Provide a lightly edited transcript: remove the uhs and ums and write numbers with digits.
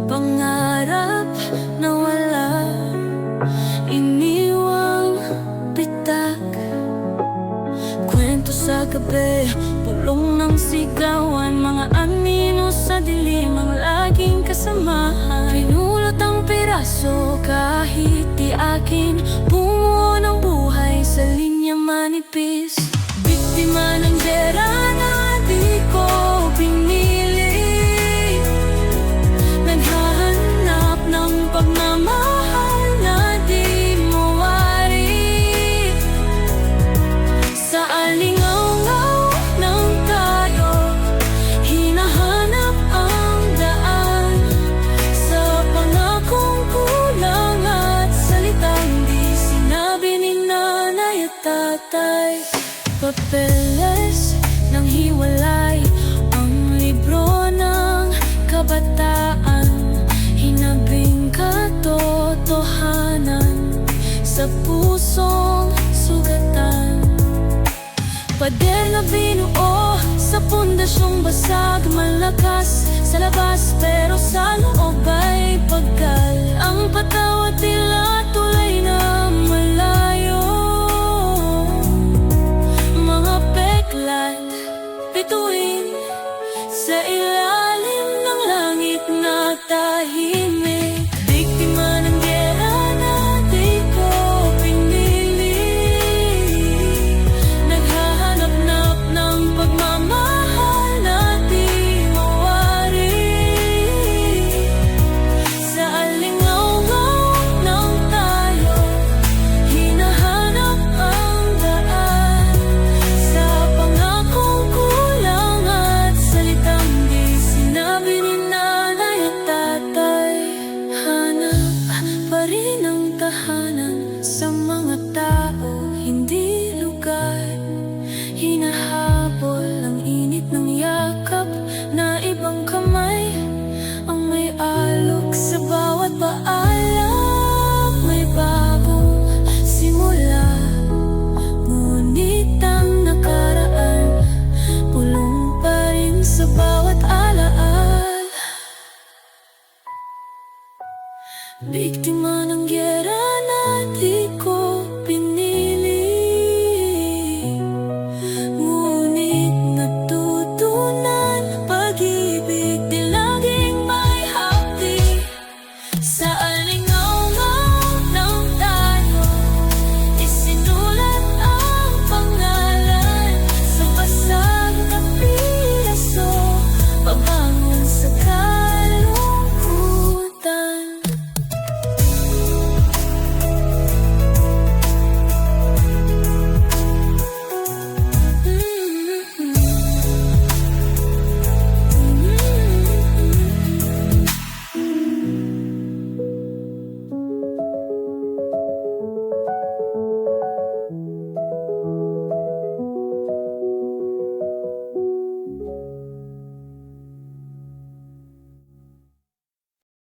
pangarap na wala iniwang bitak. Kwento sa gabi, pulong ng sigawan, mga anino sa dilim ang laging kasamahan. Pinulot ang piraso kahit di akin, bumuo ng buhay sa linya manipis. Biktima ng gera na di ko pinili, naghahanap ng pagmamahal na di mawari. Sa alingaw-ngaw ng tayo, hinahanap ang daan, sa pangakong kulang at salitang di sinabi ni nanay at tatay. Papeles ng hiwalay, ang libro ng kabataan, hinabing katotohanan sa pusong sugatan. Pader na binuo sa pundasyong basag, malakas sa labas pero sa loob ay paggal. Ang patawad tila tulay na malayo, mga peklat, bituin sa ilalim ng langit na tahimik. Biktima ng gera na di ko pinili, naghahanap ng pagmamahal na di mawari. Sa alingaw-ngaw ng tayo, hinahanap ang daan, sa pangakong kulang at salitang di sinabi ni nanay at tatay. Hanap pa rin ang tahanan sa mga tao, hindi lugar. Hinahabol ang init ng yakap na ibang kamay, ang may alok sa bawat paalab. May bagong simula, ngunit ang nakaraan pulong pa rin sa bawat alaala. Biktima ng gera